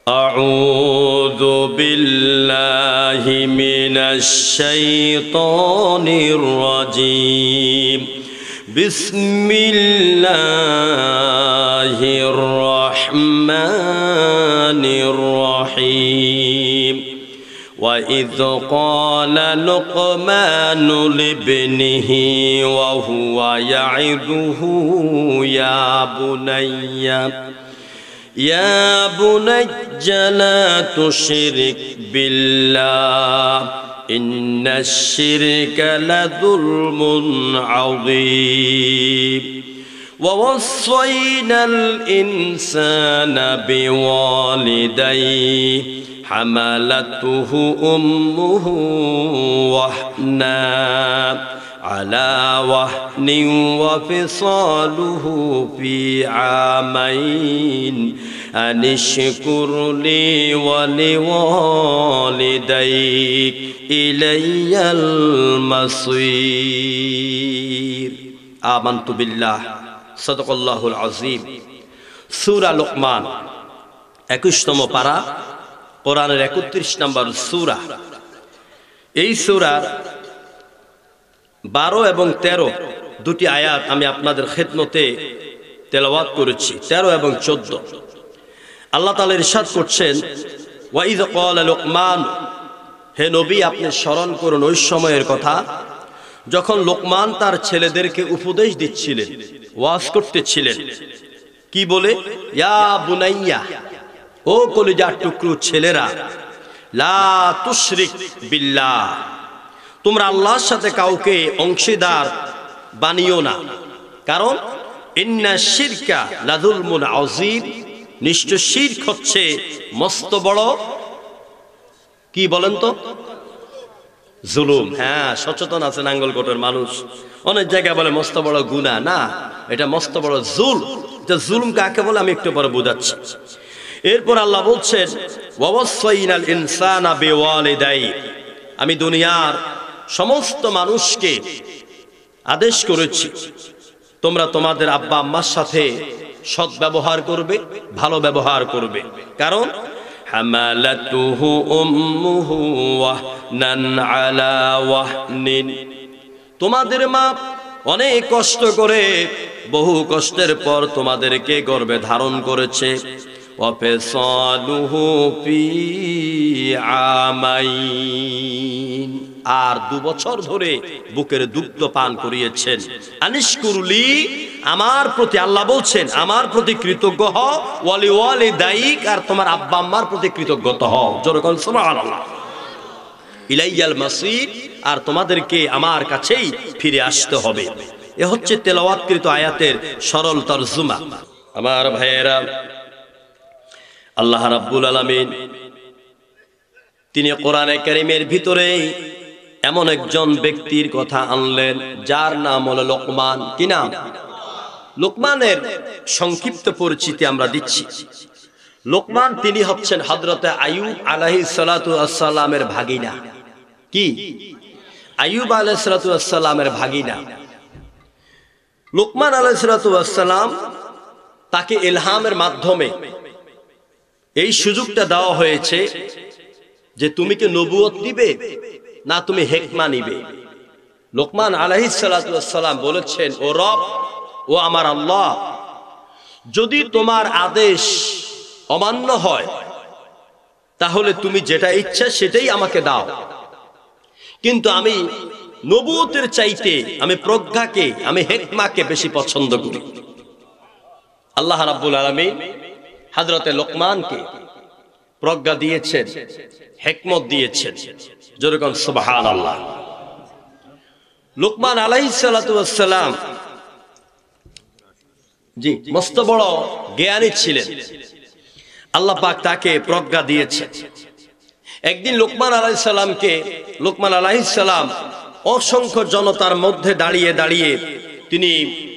أعوذ بالله من الشيطان الرجيم بسم الله الرحمن الرحيم وإذ قال لقمان لابنه وهو يعظه يا بني لا تشرك بالله إن الشرك لظلم عظيم ووصينا الإنسان بوالديه حملته أمه وهنا على وهن وفصاله في عامين أن اشكر لي ولوالديك إلي المصير آمنت بالله صدق الله العظيم سورة لقمان 21তম পারা কোরআনের 31 নম্বর সূরা। এই সূরার 12 এবং 13 দুটি আয়াত আমি আপনাদের খেদমতে তেলাওয়াত করেছি। 13 এবং 14 আল্লাহ তাআলা ইরশাদ করছেন, ওয়াইদ ক্বালা লুকমান, হে নবী আপনি স্মরণ করুন ওই সময়ের কথা যখন লোকমান তার ছেলেদেরকে উপদেশ দিচ্ছিলেন, ওয়াজ করতেছিলেন। কি বলে? ইয়া বুনাইয়া, ও কলিজার টুকরো ছেলেরা, লা তুশরিক বিল্লাহ, তোমরা আল্লাহর সাথে কাউকে অংশীদার বানিও না, কারণ ইন্না শিরকা লাযুলমুন আযীম, নিশ্চয় শিরক হচ্ছে মস্ত বড়, কি বলেন তো, জুলুম। হ্যাঁ, সচেতন আছে নাঙ্গলকোটের মানুষ, অনেক জায়গায় বলে মস্ত বড় গুনাহ, না, এটা মস্ত বড় জুলম। এটা জুলুম কাকে বলে আমি একটু পরে বোঝাচ্ছি। এরপর আল্লাহ বলছেন, ওয়াসাইনাল ইনসানা বিওয়ালিদাই, আমি দুনিয়ার সমস্ত মানুষকে আদেশ করেছি তোমরা তোমাদের আব্বা আম্মার সাথে সৎ ব্যবহার করবে, ভালো ব্যবহার করবে, কারণ হামালাতুহু উম্মুহু ওয়াহনান আলা ওয়াহনিন, তোমাদের মা অনেক কষ্ট করে, বহু কষ্টের পর তোমাদেরকে গর্ভে ধারণ করেছে। ওয়াফিসালুহু ফি আমাইন, আর 2 বছর ধরে বুকের দুগ্ধ পান করিয়েছেন। আনিশকুরলি, আমার প্রতি, আল্লাহ বলছেন আমার প্রতি কৃতজ্ঞ হও, ওয়ালিদাইক, আর তোমার আব্বা আম্মার প্রতি কৃতজ্ঞ হও। যেরকম সুবহানাল্লাহ। ইলাইয়াল মাসির, আর তোমাদেরকে আমার কাছেই ফিরে আসতে হবে। এ হচ্ছে তেলাওয়াতকৃত আয়াতের সরল তরজমা। আমার ভাইয়েরা, আল্লাহ রাব্বুল আলামিন তিনি কোরআনে কারীমের ভিতরে এমন একজন ব্যক্তির কথা আনলেন যার নাম হলো লোকমান। কি নাম? লোকমানের সংক্ষিপ্ত পরিচিতি আমরা দিচ্ছি। লোকমান তিনি হচ্ছেন হযরতে আইয়ুব আলাইহিস সালাতু ওয়াস সালামের ভাগিনা। কি? আইয়ুব আলাইহিস সালাতু ওয়াস সালামের ভাগিনা। লোকমান আলাইহিস সালাতু ওয়াস সালাম, তাকে ইলহামের মাধ্যমে এই সুযোগটা দেওয়া হয়েছে যে তুমি কি নবুয়ত নিবে না তুমি হিকমা নিবে। লোকমান আলাইহিস সালাতু ওয়াস সালাম বলেছেন, ও রব, ও আমার আল্লাহ, যদি তোমার আদেশ অমান্য হয় তাহলে তুমি যেটা ইচ্ছা সেটাই আমাকে দাও, কিন্তু আমি নবুয়তের চাইতে আমি প্রজ্ঞাকে, আমি হিকমাকে বেশি পছন্দ করি। আল্লাহ রাব্বুল আলামিন হযরতে লোকমানকে প্রজ্ঞা দিয়েছেন, হিকমত দিয়েছেন। যেরকম সুবহানাল্লাহ। লোকমান আলাইহিস সালাতু ওয়াস সালাম জি মস্ত বড় জ্ঞানী ছিলেন। আল্লাহ পাক তাকে প্রজ্ঞা দিয়েছেন। একদিন লোকমান আলাইহিস সালাম অসংখ্য জনতার মধ্যে দাঁড়িয়ে দাঁড়িয়ে তিনি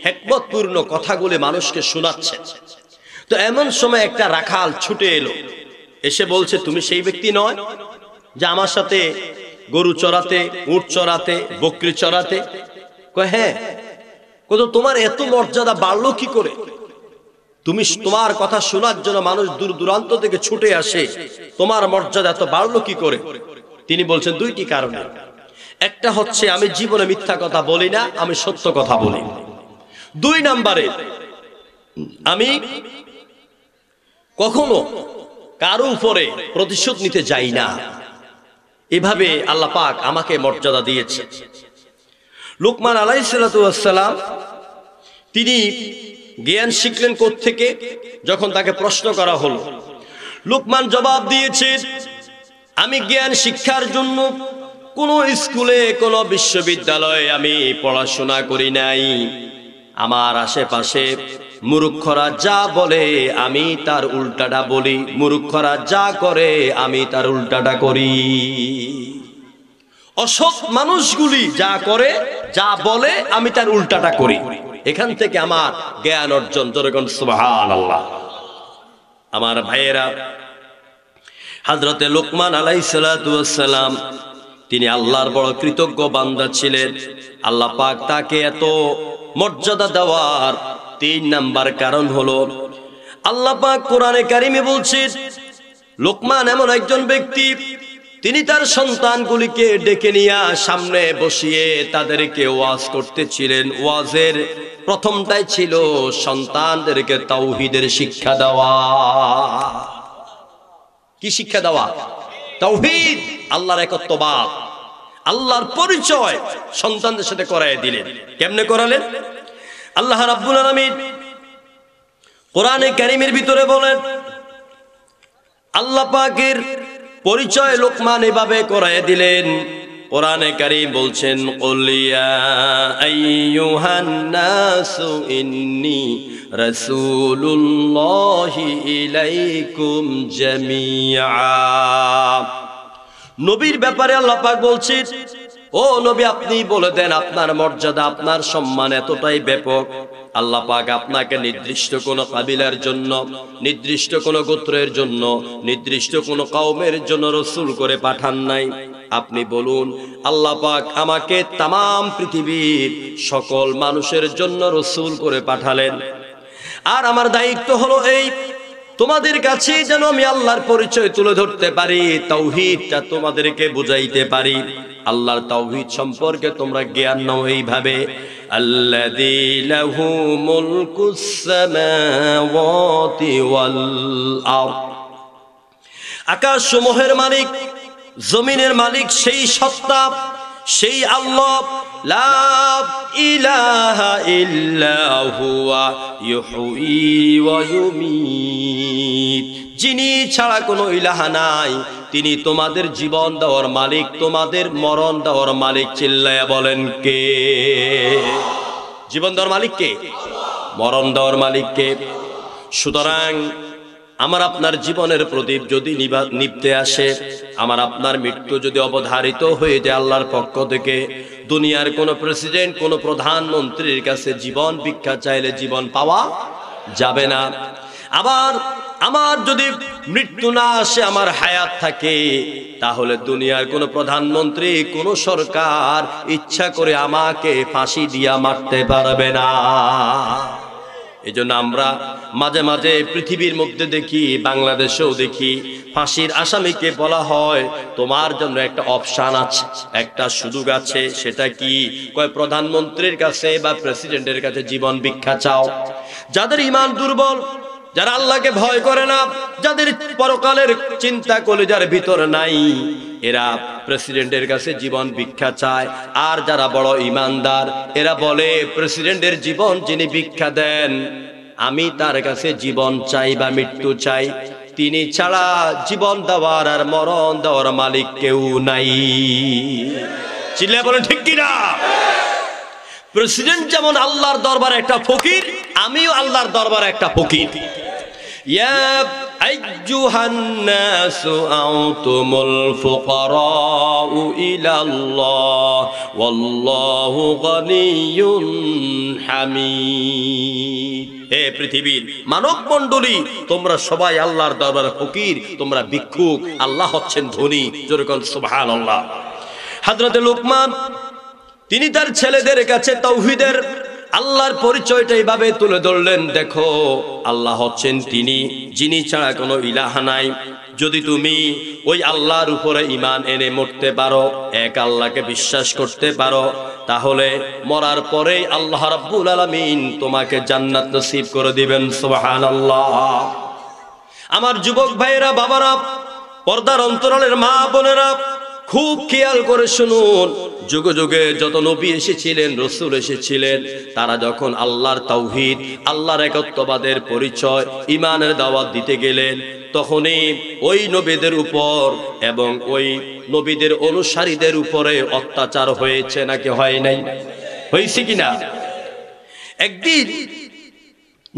হিকমতপূর্ণ কথাগুলি মানুষকে শোনাচ্ছেন। তো এমন সময় একটা রাখাল ছুটে এলো, এসে বলছে, তুমি সেই ব্যক্তি নয় যে আমার সাথে গরু চড়াতে, উট চড়াতে, বকরি চড়াতে? কয় হ্যাঁ। কত তোমার এত মর্যাদা বাড়লো কি করে? তুমি তোমার কথা শোনার জন্য মানুষ দূর দূরান্ত থেকে ছুটে আসে, তোমার মর্যাদা এত বাড়লো কি করে? তিনি বলছেন দুইটি কারণে। একটা হচ্ছে আমি জীবনে মিথ্যা কথা বলি না, আমি সত্য কথা বলি। দুই নম্বরে আমি কখনো কারো উপরে প্রতিশোধ নিতে যাই না। এভাবে আল্লাহ পাক আমাকে মর্যাদা দিয়েছে। লুকমান আলাইহিস সালাম তিনি জ্ঞান শিখলেন কোত্থেকে? যখন তাকে প্রশ্ন করা হলো, লুকমান জবাব দিয়েছে, আমি জ্ঞান শিক্ষার জন্য কোন স্কুলে কোন বিশ্ববিদ্যালয়ে আমি পড়াশোনা করি নাই। আমার আশেপাশে মূর্খরা যা বলে আমি তার উল্টাটা বলি, মূর্খরা যা করে আমি তার উল্টাটা করি। অসৎ মানুষগুলি যা করে যা বলে আমি তার উল্টাটা করি। এখান থেকে আমার জ্ঞান অর্জন। যেরকম সুবহানাল্লাহ। আমার ভাইয়েরা, হযরতে লুকমান আলাইহিস সালাম তিনি আল্লাহর বড় কৃতজ্ঞ বান্দা ছিলেন। আল্লাহ পাক তাকে এত মর্যাদা দেওয়ার 3 নাম্বার কারণ হলো, আল্লাহ পাক কোরআনে কারিমে বলছেন, লুকমান এমন একজন ব্যক্তি, তিনি তার সন্তানগুলিকে ডেকে নিয়ে সামনে বসিয়ে তাদেরকে ওয়াজ করতেছিলেন। ওয়াজের প্রথমটাই ছিল সন্তানদেরকে তাওহীদের শিক্ষা দেওয়া। কি শিক্ষা দেওয়া? তাওহীদ, আল্লাহর একত্ববাদ, আল্লাহর পরিচয় সন্তানদের সাথে করায় দিলেন। কেমনে করালেন? আল্লাহ রাব্বুল আলামিন কোরআনে কারীমের ভিতরে বলেন, আল্লাহ পাকের পরিচয় লুকমান এভাবে করায় দিলেন। কোরআনে কারীম বলছেন, কুল ইয়া আইয়ুহান নাসু ইন্নী রাসূলুল্লাহি ইলাইকুম জামিআ। নবীর ব্যাপারে আল্লাহ পাক বলছেন, ও নবী আপনি বলে দেন আপনার মর্যাদা, আপনার সম্মান এতটাই ব্যাপক। আল্লাহ পাক আপনাকে নির্দিষ্ট কোন কাবিলার জন্য, নির্দিষ্ট কোন গোত্রের জন্য, নির্দিষ্ট কোন কওমের জন্য রাসূল করে পাঠান নাই। আপনি বলুন, আল্লাহ পাক আমাকে তামাম পৃথিবীর সকল মানুষের জন্য রাসূল করে পাঠালেন। আর আমার দায়িত্ব হলো এই, তোমাদের কাছে যেন আমি আল্লাহর পরিচয় তুলে ধরতে পারি, তাওহীদটা তোমাদেরকে বুঝাইতে পারি। আল্লাহর তাওহীদ সম্পর্কে তোমরা জ্ঞান নাও এইভাবে, আল্লাযী লাহু মুলকুস সামাওয়াতি ওয়াল আরদ। আকাশ সমূহের মালিক, জমিনের মালিক সেই সত্তা, সেই আল্লাহ, লা ইলাহা ইল্লা হুয়া ইউহয়ী ওয়া ইউমীত। যিনি ছাড়া কোনো ইলাহা নাই, তিনি তোমাদের জীবন দেওয়ার মালিক, তোমাদের মরণ দেওয়ার মালিক। চিল্লায়া বলেন কে? জীবন দেওয়ার মালিক কে? মরণ দেওয়ার মালিক কে? সুতরাং আমার আপনার জীবনের প্রদীপ যদি নিভতে আসে, আমার আপনার মৃত্যু যদি অবধারিত হয়ে যায় আল্লাহর পক্ষ থেকে, দুনিয়ার কোন প্রেসিডেন্ট, কোন প্রধানমন্ত্রীর কাছে জীবন ভিক্ষা চাইলে জীবন পাওয়া যাবে না। আবার আমার যদি মৃত্যু না আসে, আমার হায়াত থাকে, তাহলে দুনিয়ার কোন প্রধানমন্ত্রী, কোন সরকার ইচ্ছা করে আমাকে ফাঁসি দিয়া মারতে পারবে না। এজন্য আমরা মাঝে মাঝে পৃথিবীর মধ্যে দেখি, বাংলাদেশেও দেখি, ফাঁসির আসামিকে বলা হয় তোমার জন্য একটা অপশন আছে, একটা সুযোগ আছে। সেটা কি? কয় প্রধানমন্ত্রীর কাছে বা প্রেসিডেন্টের কাছে জীবন ভিক্ষা চাও। যাদের ঈমান দুর্বল, যারা আল্লাহকে ভয় করে না, যাদের পরকালের চিন্তা কলিজার ভিতর নাই, এরা প্রেসিডেন্টের কাছে জীবন ভিক্ষা চায়। আর যারা বড় ঈমানদার, এরা বলে প্রেসিডেন্টের জীবন যিনি ভিক্ষা দেন, আমি তার কাছে জীবন চাই বা মৃত্যু চাই, তিনি ছাড়া জীবন দেওয়ার আর মরণ দেওয়ার মালিক কেউ নাই। চিল্লায়া বলেন ঠিক কিনা? প্রেসিডেন্ট যেমন আল্লাহর দরবারে একটা ফকির, আমিও আল্লাহর দরবারে একটা ফকির। ইয়া আইয়ুহান নাসু আনতুমুল ফুকারাউ ইলাল্লাহ ওয়াল্লাহু গনিয়্যুন হামিদ। হে পৃথিবীর মানব মণ্ডলী, তোমরা সবাই আল্লাহর দরবারে ফকির, তোমরা ভিক্ষুক, আল্লাহ হচ্ছেন ধনী। যেরকম সুবহানাল্লাহ। হযরতে লুকমান তিনি তার ছেলেদের কাছে তাওহীদের আল্লাহর পরিচয়টা এইভাবে তুলে ধরলেন, দেখো আল্লাহ হচ্ছেন তিনি যিনি ছাড়া কোনো ইলাহ নাই। যদি তুমি ওই আল্লাহর উপরে ঈমান এনে মরতে পারো, এক আল্লাহকে বিশ্বাস করতে পারো, তাহলে মরার পরেই আল্লাহ রাব্বুল আলামিন তোমাকে জান্নাত নসিব করে দিবেন। সুবহানাল্লাহ। আমার যুবক ভাইয়েরা, বাবারা, পর্দার অন্তরালের মা বোনেরা, খুব খেয়াল করে শুনুন। যুগে যুগে যত নবী এসেছিলেন, রসুল এসেছিলেন, তারা যখন আল্লাহর তাওহীদ, আল্লাহর একত্ববাদের পরিচয়, ঈমানের দাওয়াত দিতে গেলেন, তখনই ওই নবীদের উপর এবং ওই নবীদের অনুসারীদের উপরে অত্যাচার হয়েছে নাকি হয় নাই? হয়েছে কিনা? একদিন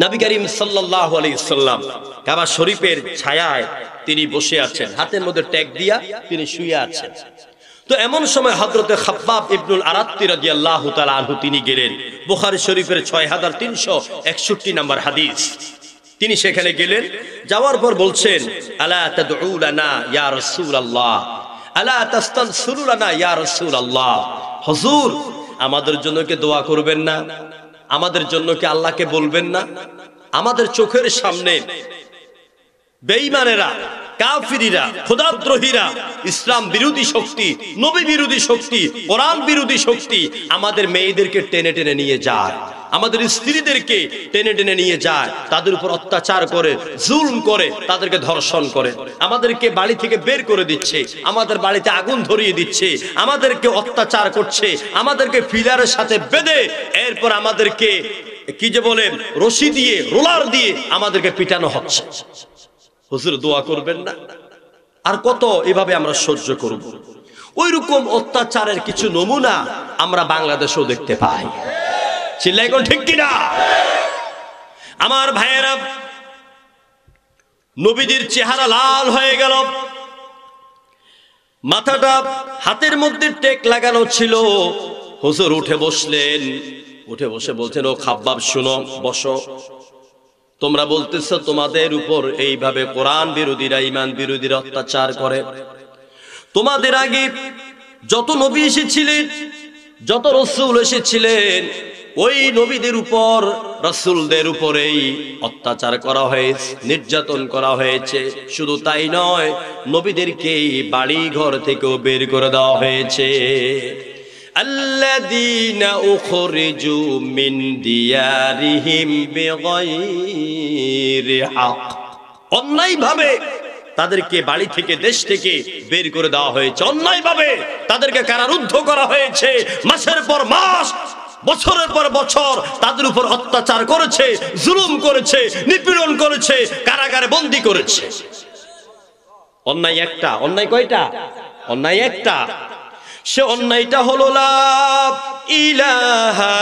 নবী করিম সাল্লাল্লাহু আলাইহি সাল্লাম কাবা শরীফের ছায়ায় তিনি বসে আছেন, হাতের মধ্যে ট্যাগ দিয়া তিনি শুয়ে আছেন। তো এমন সময় হযরতে খাব্বাব ইবনুল আরাত্তি রাদিয়াল্লাহু তাআলা আনহু তিনি গেলেন। বুখারী শরীফের 6361 নম্বর হাদিস। তিনি সেখানে গেলেন, যাওয়ার পর বলছেন, আলা তাদউ লানা ইয়া রাসূলুল্লাহ, আলা তাস্তানসিরু লানা ইয়া রাসূলুল্লাহ। হুজুর, আমাদের জন্য কি দোয়া করবেন না? আমাদের জন্য কি আল্লাহকে বলবেন না? আমাদের চোখের সামনে বেঈমানেরা, কাফিররা, খোদাদ্রোহীরা, ইসলাম বিরোধী শক্তি, নবী বিরোধী শক্তি, কোরআন বিরোধী শক্তি আমাদের মেয়েদেরকে টেনে টেনে নিয়ে যায়, আমাদের স্ত্রীদেরকে টেনে টেনে নিয়ে যায়, তাদের উপর অত্যাচার করে, জুলম করে, তাদেরকে ধর্ষণ করে, আমাদেরকে বাড়ি থেকে বের করে দিচ্ছে, আমাদের বাড়িতে আগুন ধরিয়ে দিচ্ছে, আমাদেরকে অত্যাচার করছে, আমাদেরকে ফিলারের সাথে বেঁধে এরপর আমাদেরকে কি যে বলে রশি দিয়ে, রোলার দিয়ে আমাদেরকে পিটানো হচ্ছে। হুজুর, দোয়া করবেন না? আর কত এভাবে আমরা সহ্য করব? ওই রকম অত্যাচারের কিছু নমুনা আমরা বাংলাদেশেও দেখতে পাই। চিল্লাই কোন ঠিক কিনা? আমার ভাইয়েরা, নবীদের চেহারা লাল হয়ে গেল, মাথাটা হাতের মধ্যে টেক লাগানো ছিল। হুজুর উঠে বসলেন, উঠে বসে বলছেন, ও খাব্বাব শুনো, বসো। তোমরা বলতেছো তোমাদের উপর এইভাবে কোরআন বিরোধীরা, ঈমান বিরোধীরা অত্যাচার করে। তোমাদের আগে যত নবী এসেছিলেন, যত রাসূল এসেছিলেন, ওই নবীদের উপর, রাসূলদের উপরেই অত্যাচার করা হয়েছে, নির্যাতন করা হয়েছে। শুধু তাই নয়, নবীদেরকে বাড়ি ঘর থেকেও বের করে দেওয়া হয়েছে। আল্লাযীনা উখরিজু মিন দিয়ারিহিম বিগাইরি হক, অন্যায়ভাবে তাদেরকে বাড়ি থেকে, দেশ থেকে বের করে দেওয়া হয়েছে। অন্যায়ভাবে তাদেরকে কারারুদ্ধ করা হয়েছে। মাসের পর মাস, বছরের পর বছর তাদের উপর অত্যাচার করেছে, জুলুম করেছে, নিপীড়ন করেছে, কারাগারে বন্দী করেছে। অন্যায় একটা, অন্যায় কয়টা? অন্যায় একটা। সে অন্যায়টা হলো লা ইলাহা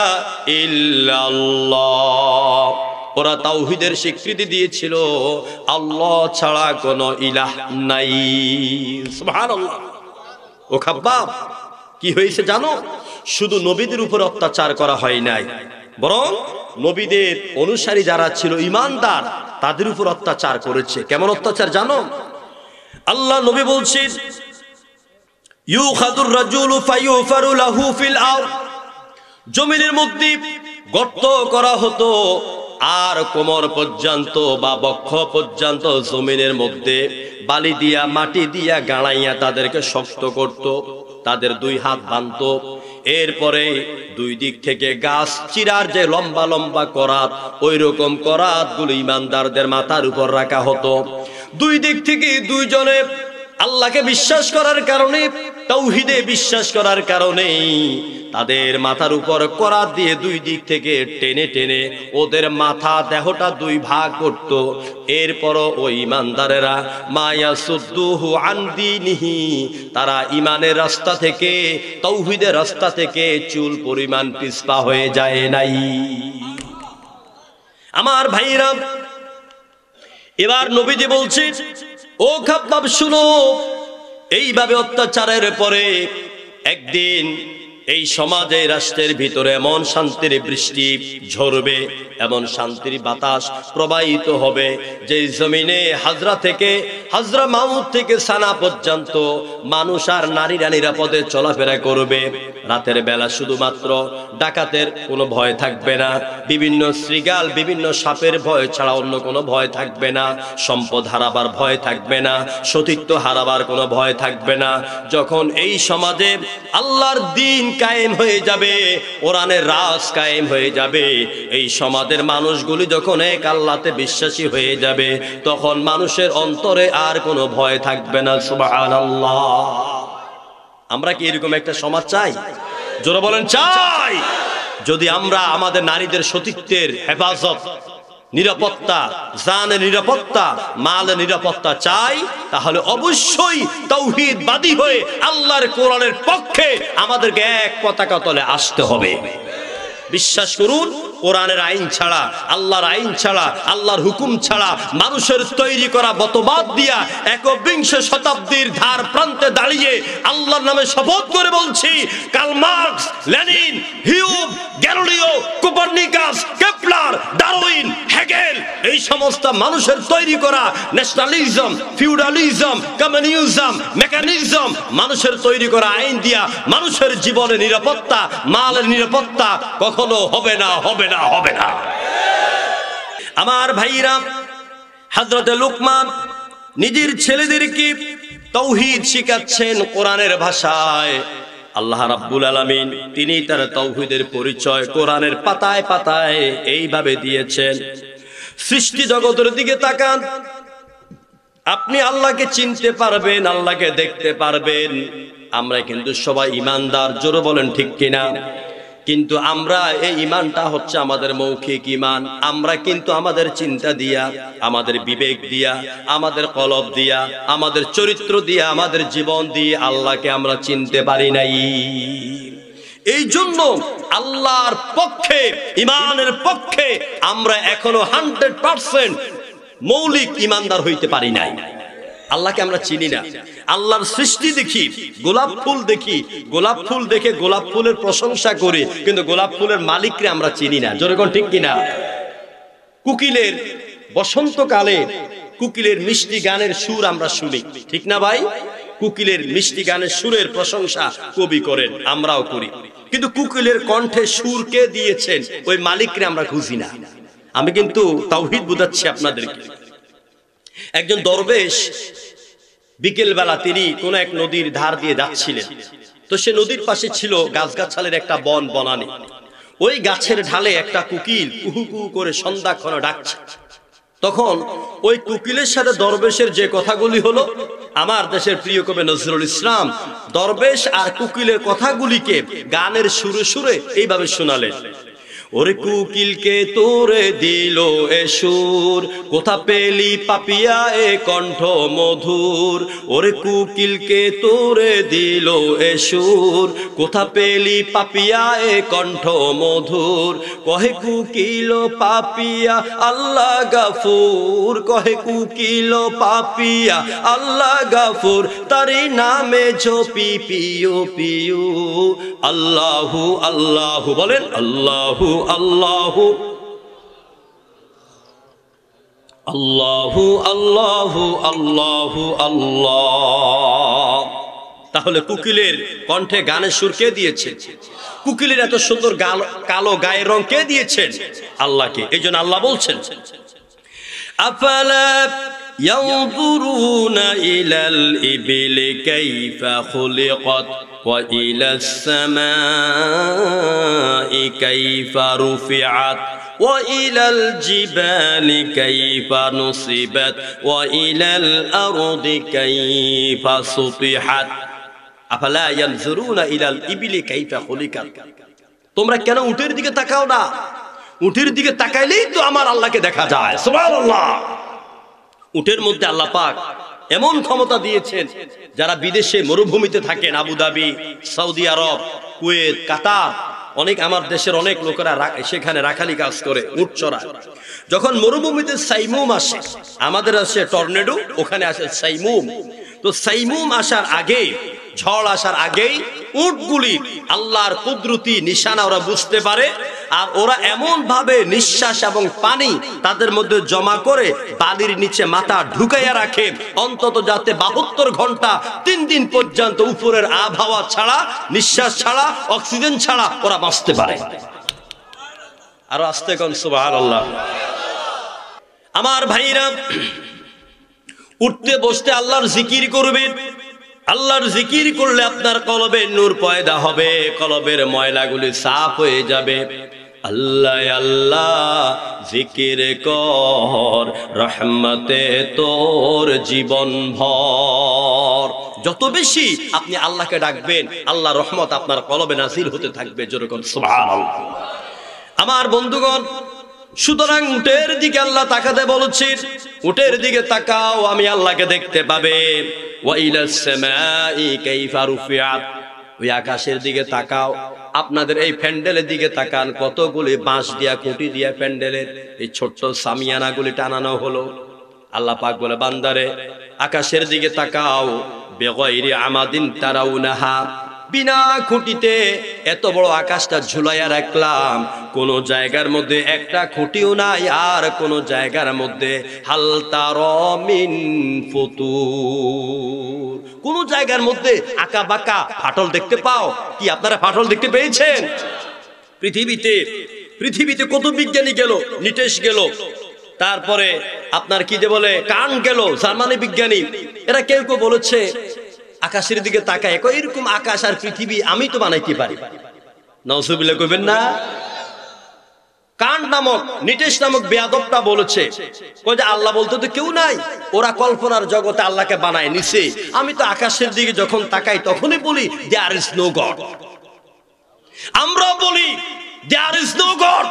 ইল্লাল্লাহ। ওরা তাওহীদের স্বীকৃতি দিয়েছিল, আল্লাহ ছাড়া কোনো ইলাহ নাই। সুবহানাল্লাহ। ও খাব্বাব, কি হয়েছে জানো? শুধু নবীদের উপর অত্যাচার করা হয় নাই, বরং নবীদের অনুসারী যারা ছিল, ঈমানদার, তাদের উপর অত্যাচার করেছে। কেমন অত্যাচার জানো? আল্লাহ নবী বলছেন, ইউখাদুর রাজুলু ফায়ুফারু লাহু ফিল আরদ, জমিনের মধ্যে গর্ত করা হতো, আর কোমর পর্যন্ত বা বক্ষ পর্যন্ত জমিনের মধ্যে বালি দিয়া, মাটি দিয়া গাড়াইয়া তাদেরকে শক্ত করত, তাদের দুই হাত বাঁধত। এরপরে দুই দিক থেকে গাছ চিরার যে লম্বা লম্বা করাত, ওই রকম করাত গুলো ঈমানদারদের মাথার উপর রাখা হতো। দুই দিক থেকে দুইজনে আল্লাহকে বিশ্বাস করার কারণে, তাওহীদে বিশ্বাস করার কারণে তাদের মাথার উপর করাত দিয়ে দুই দিক থেকে টেনে টেনে ওদের মাথা দেহটা দুই ভাগ করত। এরপরও ওই ঈমানদারেরা মায়াসুদ্দুহু আন দীনিহি, তারা ঈমানের রাস্তা থেকে, তাওহীদের রাস্তা থেকে চুল পরিমাণ পিছপা হয়ে যায় নাই। আমার ভাইরা, এবার নবীজি বলছেন, ও খাব্বাব শুনো, এইভাবে অত্যাচারের পরে একদিন এই সমাজে, রাষ্ট্রের ভিতরে এমন শান্তির বৃষ্টি ঝরবে, এমন শান্তির বাতাস প্রবাহিত হবে, যে জমিনে হাজরা থেকে, হাজরা মাউত থেকে সানা পর্যন্ত মানুষ আর নারীরা নিরাপদে চলাফেরা করবে। রাতের বেলা শুধুমাত্র ডাকাতের কোনো ভয় থাকবে না, বিভিন্ন শৃগাল বিভিন্ন সাপের ভয় ছাড়া অন্য কোনো ভয় থাকবে না, সম্পদ হারাবার ভয় থাকবে না, সতীত্ব হারাবার কোনো ভয় থাকবে না। যখন এই সমাজে আল্লাহর দ্বীন কায়েম হয়ে যাবে, কোরআনের রাজ কায়েম হয়ে যাবে, এই সমাজের মানুষগুলি যখন এক আল্লাহতে বিশ্বাসী হয়ে যাবে, তখন মানুষের অন্তরে আর কোনো ভয় থাকবে না। সুবহানাল্লাহ। আমরা কি এরকম একটা সমাজ চাই? জোরে বলেন চাই। যদি আমরা আমাদের নারীদের সতীত্বের হেফাজত, নিরাপত্তা, জানের নিরাপত্তা, মালের নিরাপত্তা চাই, তাহলে অবশ্যই তাওহীদবাদী হয়ে আল্লাহর কোরআনের পক্ষে আমাদেরকে এক পতাকা তলে আসতে হবে। বিশ্বাস করুন, কোরআনের আইন ছাড়া, আল্লাহর আইন ছাড়া, আল্লাহর হুকুম ছাড়া মানুষের তৈরি করা মতবাদ দিয়া একবিংশ শতাব্দীর ধার প্রান্তে দাঁড়িয়ে আল্লাহর নামে শপথ করে বলছি, Karl Marx, Lenin, Hume, Galileo, Copernicus, Kepler, Darwin, Hegel, এই সমস্ত মানুষের তৈরি করা ন্যাশনালিজম, ফিউডালিজম, কমিউনিজম, মেকানিজম, মানুষের তৈরি করা আইন দিয়া মানুষের জীবনের নিরাপত্তা, মালের নিরাপত্তা কখনো হবে না, হবে না, হবে না। আমার ভাইরা, হযরত লুকমান নিজের ছেলেদেরকে তাওহীদ শিখাচ্ছেন কোরআনের ভাষায়। আল্লাহ রাব্বুল আলামিন তিনি তার তাওহীদের পরিচয় কোরআনের পাতায় পাতায় এইভাবে দিয়েছেন। সৃষ্টি জগতের দিকে তাকান, আপনি আল্লাহকে চিনতে পারবেন, আল্লাহকে দেখতে পারবেন। আমরা কিন্তু সবাই ঈমানদার, জোরে বলেন ঠিক কিনা? কিন্তু আমরা এই ঈমানটা হচ্ছে আমাদের মৌখিক ঈমান। আমরা কিন্তু আমাদের চিন্তা দিয়া, আমাদের বিবেক দিয়া, আমাদের কলব দিয়া, আমাদের চরিত্র দিয়া, আমাদের জীবন দিয়ে আল্লাহকে আমরা চিনতে পারি নাই। এই জন্য আল্লাহর পক্ষে, ঈমানের পক্ষে আমরা এখনো 100% মৌলিক ঈমানদার হইতে পারি নাই। আল্লাহকে আমরা চিনি না। আল্লাহর সৃষ্টি দেখি, গোলাপ ফুল দেখি, গোলাপ ফুল দেখে গোলাপ ফুলের প্রশংসা করি, কিন্তু গোলাপ ফুলের মালিককে আমরা চিনি না। জোরে কোন ঠিক কিনা? কোকিলের বসন্তকালে কোকিলের মিষ্টি গানের সুর আমরা শুনি, ঠিক না ভাই? কোকিলের মিষ্টি গানের সুরের প্রশংসা কবি করেন, আমরাও করি, কিন্তু কোকিলের কণ্ঠে সুর কে দিয়েছেন ওই মালিককে আমরা খুঁজি না। আমি কিন্তু তাওহীদ বুঝাচ্ছি আপনাদেরকে। একজন দরবেশ বিকেল বেলা তিনি কোন এক নদীর ধার দিয়ে যাচ্ছিলেন। তো সে নদীর পাশে ছিল গাছগাছালের একটা বনানী। ওই গাছের ঢালে একটা কোকিল কুহু কুহু করে সন্ধ্যাক্ষণে ডাকছে। তখন ওই কোকিলের সাথে দরবেশের যে কথাগুলি হলো, আমার দেশের প্রিয় কবি নজরুল ইসলাম দরবেশ আর কোকিলের কথাগুলিকে গানের সুরে সুরে এইভাবে শোনালেন। ওরে কোকিলকে তোরে দিল এ সুর, কোথা পেলি পাপিয়া এ কণ্ঠ মধুর। ওরে কোকিলকে তোরে দিল এ সুর, কোথা পেলি পাপিয়া এ কণ্ঠ মধুর। কহে কোকিল পাপিয়া আল্লাহ গাফুর, কহে কোকিল পাপিয়া আল্লাহ গাফুর। তারি নামে ঝোপি পিয়ু পিয়ু, আল্লাহু আল্লাহু বলেন, আল্লাহু আল্লাহু আল্লাহু আল্লাহু আল্লাহু আল্লাহ। তাহলে কোকিলের কণ্ঠে গানের সুর কে দিয়েছে? কোকিলের এত সুন্দর কালো গায়ের রং কে দিয়েছেন? আল্লাহকে। এই জন্য আল্লাহ বলছেন, আফালা ইয়ানজুরুনা ইলাল ইবিলি কাইফা খুলিকাত ওয়া ইলাস সামাই কাইফা রুফিআত ওয়া ইলাল জিবালি কাইফা নুসিবাত ওয়া ইলাল আরদি কাইফা সুতিহাত। আফালা ইয়ানজুরুনা ইলাল ইবিলি কাইফা খুলিকাত। তোমরা কেন উটের দিকে তাকাও না? উটের দিকে তাকাইলেই তো আমার আল্লাহকে দেখা যায়। সুবহানাল্লাহ। উটের মধ্যে আল্লাহ পাক এমন ক্ষমতা দিয়েছেন, যারা বিদেশে মরুভূমিতে থাকেন, আবুধাবি, সৌদি আরব, কুয়েত, কাতার, অনেক আমার দেশের অনেক লোকেরা সেখানে রাখালি কাজ করে, উট চড়ায়। যখন মরুভূমিতে সাইমুম আসে, আমাদের আসে টর্নেডো, ওখানে আসে সাইমুম। তো সাইমুম আসার আগে ঝড় আসার আগেই উটগুলি আল্লাহর কুদরতি নিশানা ওরা বুঝতে পারে, আর ওরা এমন ভাবে নিঃশ্বাস এবং পানি তাদের মধ্যে জমা করে বালির নিচে মাথা ঢুকাইয়া রাখে, অন্তত যাতে 72 ঘন্টা 3 দিন পর্যন্ত উপরের আবহাওয়া ছাড়া, নিঃশ্বাস ছাড়া, অক্সিজেন ছাড়া ওরা বাঁচতে পারে। আরো আস্তে কোন সুবহানাল্লাহ। আমার ভাইরা, উঠতে বসতে আল্লাহর জিকির করবেন। আল্লাহর জিকির করলে আপনার কলবে নূর পয়দা হবে, কলবের ময়লাগুলি সাফ হয়ে যাবে। আল্লাহ আল্লাহ জিকির কর, রহমতে তোর জীবন ভর। যত বেশি আপনি আল্লাহকে ডাকবেন, আল্লাহ রহমত আপনার কলবে নাজিল হতে থাকবে। যেরকম সুবহানাল্লাহ। আমার বন্ধুগণ, সুতরাং উটের দিকে আল্লাহ তাকাতে বলছেন, উটের দিকে তাকাও, আমি আল্লাহকে দেখতে পাবে। ওয়া ইলাস সামাই কাইফা রুফিআত, ওই আকাশের দিকে তাকাও। আপনাদের এই প্যান্ডেলের দিকে তাকান, কতগুলি বাঁশ দিয়া খুঁটি দিয়া প্যান্ডেলের এই ছোট্ট সামিয়ানাগুলি টানানো হলো। আল্লাহ পাক বলে, বান্দারে আকাশের দিকে তাকাও, বেগাইরি আমাদিন তারাউনাহা, বিনা খুঁটিতে এত বড় আকাশটা ঝুলাইয়া রাখলাম, কোন জায়গার মধ্যে একটা খুঁটিও নাই, আর কোন জায়গার মধ্যে হাল তারা মিন ফুতুর, কোন জায়গার মধ্যে আঁকা বাঁকা ফাটল দেখতে পাও কি? আপনারা ফাটল দেখতে পেয়েছেন? পৃথিবীতে কত বিজ্ঞানী গেল, নিটেশ গেল, তারপরে আপনার কি যে বলে কান গেল, জার্মানি বিজ্ঞানী, এরা কেউ কেউ বলেছে আকাশের দিকে তাকায়, এরকম আকাশ আর পৃথিবী আমি তো বানাইতে পারি। নাউজুবিল্লাহ কইবেন না? কান নামক নিটেশ নামক বেয়াদবটা বলেছে, কই যে আল্লাহ বলতে তো কেউ নাই, ওরা কল্পনার জগতে আল্লাহকে বানায় নিছে। আমি তো আকাশের দিকে যখন তাকাই তখনই বলি দেয়ার ইজ নো গড। আমরা বলি দেয়ার ইজ নো গড,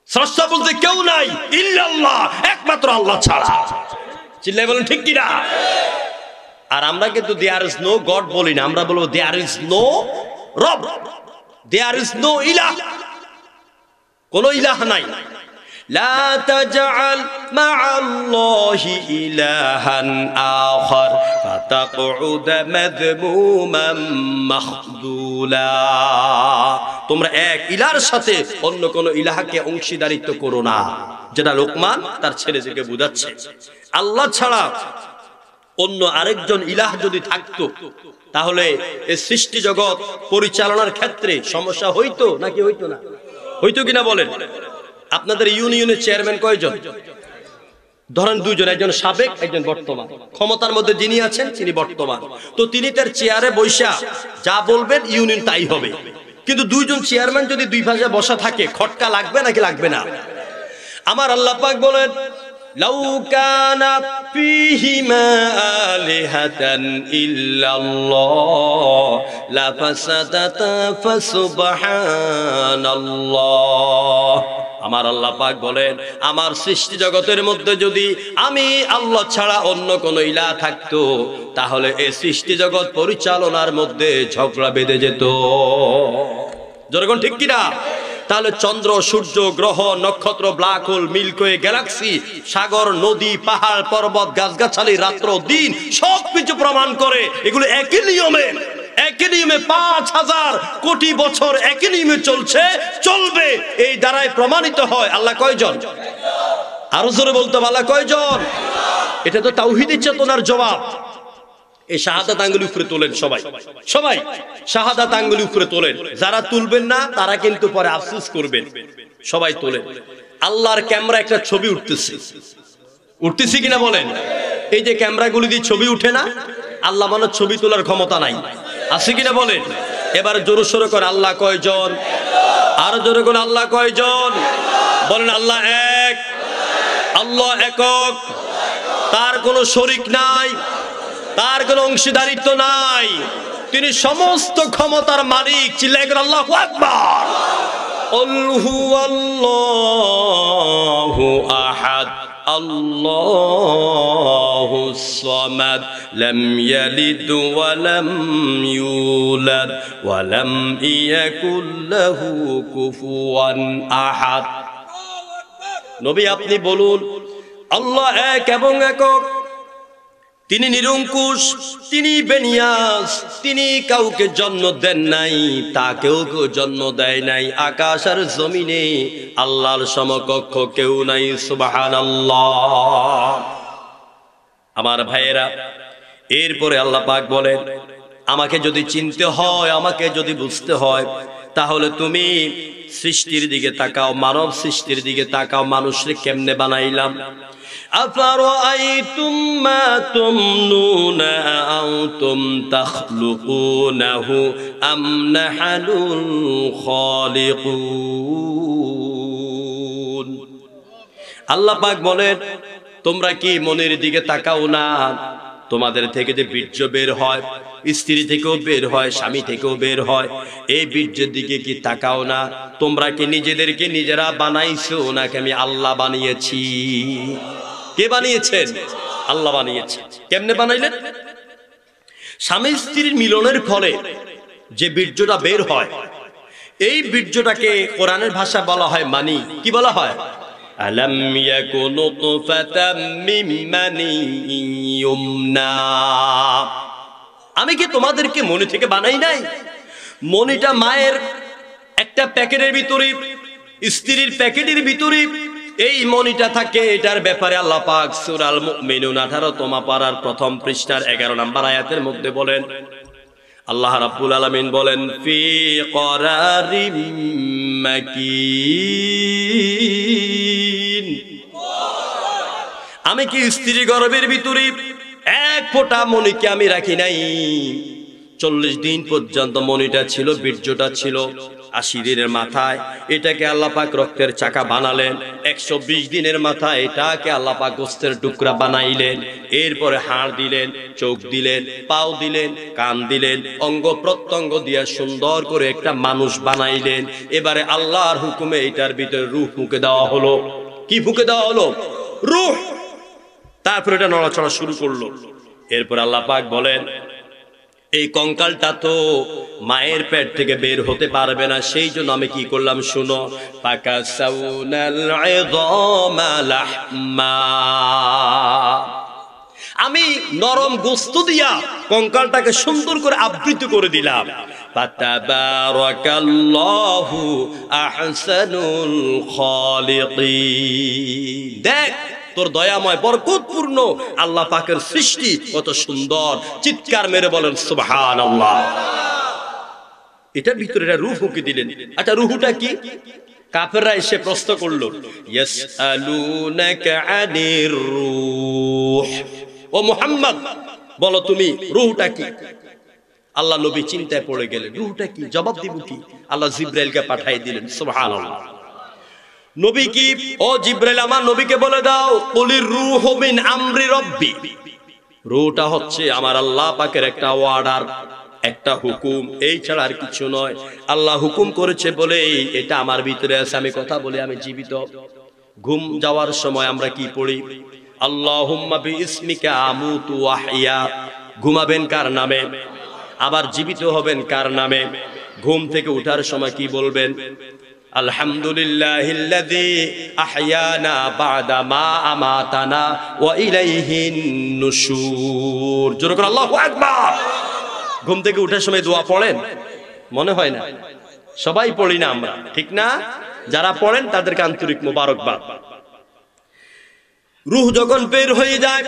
স্রষ্টা বলতে কেউ নাই, ইল্লাল্লাহ, একমাত্র আল্লাহ ছাড়া। চিল্লায় বলেন ঠিক কিনা? আর আমরা কিন্তু দেয়ার ইজ নো গড বলি না, আমরা বলবো দেয়ার ইজ নো রব, দেয়ার ইজ নো ইলাহ, কোন ইলাহ নাই। লা তাজআল মা'আল্লাহি ইলাহান আখার ফাতাকউদ মাযমুমান মাখদুলা, তোমরা এক ইলাহর সাথে অন্য কোন ইলাহকে অংশীদারিত্ব করো না, যেটা লোকমান তার ছেলেকে বুঝাচ্ছে। আল্লাহ ছাড়া অন্য আরেকজন ইলাহ যদি থাকতো তাহলে এই সৃষ্টি জগৎ পরিচালনার ক্ষেত্রে সমস্যা হইতো নাকি হইতো না? হইতো কিনা বলেন? আপনাদের ইউনিয়নের চেয়ারম্যান কয়জন? ধরেন দুইজন, একজন সাবেক, একজন বর্তমান। ক্ষমতার মধ্যে যিনি আছেন তিনি বর্তমান, তো তিনি তার চেয়ারে বৈশা যা বলবেন ইউনিয়ন তাই হবে। কিন্তু দুইজন চেয়ারম্যান যদি দুই পাশে বসা থাকে, খটকা লাগবে নাকি লাগবে না? আমার আল্লাহ পাক বলেন, লাউ কানা ফীহিমা আলিহাতান ইল্লাল্লাহ লাফাসাদাতা ফাসুবহানাল্লাহ। আমার আল্লাহ পাক বলেন, আমার সৃষ্টি জগতের মধ্যে যদি আমি আল্লাহ ছাড়া অন্য কোন ইলাহ থাকতো তাহলে এই সৃষ্টি জগৎ পরিচালনার মধ্যে ঝগড়া বেঁধে যেত। যখন ঠিক কিনা? তাহলে চন্দ্র, সূর্য, গ্রহ, নক্ষত্র, black hole, milky way, galaxy, সাগর, নদী, পাহাড়, পর্বত, গাছগাছালি, রাত্র দিন সবকিছু প্রমাণ করে এগুলো একই নিয়মে 5000 কোটি বছর একই নিয়মে চলছে, চলবে। এই দ্বারাই প্রমাণিত হয় আল্লাহ কয়জন? আরো জোরে বলতে হবে, আল্লাহ কয়জন? এটা তো তাওহীদের চেতনার জবাব। এই শাহাদাত আঙ্গুলি উপরে তোলেন, সবাই শাহাদাত আঙ্গুলি উপরে তোলেন। যারা তুলবেন না তারা কিন্তু পরে আফসোস করবেন। সবাই তোলেন। আল্লাহর ক্যামেরা একটা ছবি উঠতেছি কিনা বলেন? এই যে ক্যামেরাগুলি দিয়ে ছবি উঠে না, আল্লাহ মানে ছবি তোলার ক্ষমতা নাই, আছে কিনা বলেন? এবার জোরে সোরে করে আল্লাহ কয়জন? আরো জোরে করে আল্লাহ কয়জন? বলেন আল্লাহ এক, আল্লাহ একক, তার কোনো শরীক নাই, তার কোনো অংশীদারিত্ব নাই, তিনি সমস্ত ক্ষমতার মালিক। চিল্লায় করে আল্লাহু আকবার। কুল হুয়াল্লাহু আহাদ আল্লাহুস সামাদ লাম ইয়ালিদ ওয়া লাম ইউলাদ ওয়া লাম ইয়াকুল লাহু কুফুয়ান আহাদ। নবী আপনি বলুন, আল্লাহ এক এবং একক, তিনি নিরঙ্কুশ, তিনি বেনিয়াস, তিনি কাউকে জন্ম দেন নাই, তাকেও কেউ জন্ম দেয় নাই। আকাশ আর জমিনে আল্লাহর সমকক্ষ কেউ নাই। সুবহানাল্লাহ। আমার ভাইয়েরা, এরপরে আল্লাহ পাক বলেন, আমাকে যদি চিনতে হয়, আমাকে যদি বুঝতে হয়, তাহলে তুমি সৃষ্টির দিকে তাকাও, মানব সৃষ্টির দিকে তাকাও। মানুষকে কেমনে বানাইলাম? আফারাআইতুম মা তুমনুনা আনতুম তাখলুকুনাহু আম নাহনুল খালিকুন। আল্লাহ পাক বলেন, তোমরা কি মনের দিকে তাকাও না? তোমাদের থেকে যে বীর্য বের হয়, স্ত্রী থেকেও বের হয়, স্বামী থেকেও বের হয়, এই বীর্যের দিকে কি তাকাও না? তোমরা কি নিজেদেরকে নিজেরা বানাইছো নাকি আমি আল্লাহ বানিয়েছি? কে বানিয়েছেন? আল্লাহ বানিয়েছে। কেমনে বানাইলেন? স্বামী স্ত্রীর মিলনের ফলে যে বীর্যটা বের হয়, এই বীর্যটাকে কোরআনের ভাষা বলা হয় মানি। কি বলা হয়? আলাম ইয়াকুনু নুতফাতাম মিন মানিয়্যিন ইউমনা। আমি কি তোমাদেরকে মনি থেকে বানাই নাই? মনিটা মায়ের একটা প্যাকেটের ভিতরে, স্ত্রীর প্যাকেটের ভিতরে এই মনিটা থাকে। এটার ব্যাপারে আল্লাহ পাক সূরা আল মুমিনুন 18তম পারার প্রথম পৃষ্ঠার 11 নম্বর আয়াতের মধ্যে বলেন, আল্লাহ রাব্বুল আলামিন বলেন, ফি করারিম মাকিন। আমি কি স্ত্রী গর্ভের ভিতরে এক ফোঁটা মনিকে আমি রাখি নাই? 40 দিন পর্যন্ত মনিটা ছিল, বীর্যটা ছিল। 80 দিনের মাথায় এটাকে আল্লাহ পাক রক্তের চাকা বানালেন। 120 দিনের মাথায় এটাকে আল্লাহ পাক গোস্তের টুকরা বানাইলেন। এরপরে হাড় দিলেন, চোখ দিলেন, পাও দিলেন, কান দিলেন, অঙ্গ প্রত্যঙ্গ দিয়ে সুন্দর করে একটা মানুষ বানাইলেন। এবারে আল্লাহর হুকুমে এটার ভিতরে রূহ ফুঁকে দেওয়া হলো। কি ফুঁকে দেওয়া হলো? রূহ। তারপর এটা নড়াচড়া শুরু করলো। এরপর আল্লাহ পাক বলেন, এই কঙ্কালটা তো মায়ের পেট থেকে বের হতে পারবে না, সেই জন্য আমি কি করলাম শুনো। ফাকাসাউনাল ইযামা লাহমা। আমি নরম গোশত দিয়া কঙ্কালটাকে সুন্দর করে আবৃত করে দিলাম। ফাতাবারাকাল্লাহু আহসানুল খালিকিন। দেখ, তোর দয়াময় বরকতপূর্ণ আল্লাহ পাকের সৃষ্টি কত সুন্দর। চিৎকার মেরে বলেন সুবহানাল্লাহ। এটার ভিতরে একটা রূহ ফুঁকে দিলেন। আচ্ছা, রূহটা কি? কাফেররা এসে প্রশ্ন করলো, ইয়াসআলুনাকা আনির রূহ। ও মুহাম্মদ, বলো তুমি রূহটা কি? আল্লাহ নবী চিন্তায় পড়ে গেলেন, রূহটা কি? জবাব দিব কি? আল্লাহ জিবরাইলকে পাঠিয়ে দিলেন। সুবহানাল্লাহ। নবী কি, ও জিবরাইল আমার নবীকে বলে দাও, কুলির রূহু মিন আমরি রব্বি। রূহটা হচ্ছে আমার আল্লাহ পাকের একটা অর্ডার, একটা হুকুম, এই ছাড়া আর কিছু নয়। আল্লাহ হুকুম করেছে বলে এটা আমার ভিতরে আছে। আমি কথা বলি, আমি জীবিত। ঘুম যাওয়ার সময় আমরা কি পড়ি? আল্লাহুম্মা বিইসমিকা আমুতু ওয়া আহইয়া। ঘুমাবেন কার নামে? আবার জীবিত হবেন কার নামে? ঘুম থেকে ওঠার সময় কি বলবেন? আলহামদুলিল্লাহিল্লাযী আহইয়ানা বা'দা মা আমাতানা ওয়া ইলাইহিন নুশুর। জোরে করে আল্লাহু আকবার। ঘুম থেকে ওঠার সময় দোয়া পড়েন? মনে হয় না, সবাই পড়ি না আমরা, ঠিক না? যারা পড়েন তাদেরকে আন্তরিক মোবারকবাদ। রূহ যখন বের হয়ে যায়,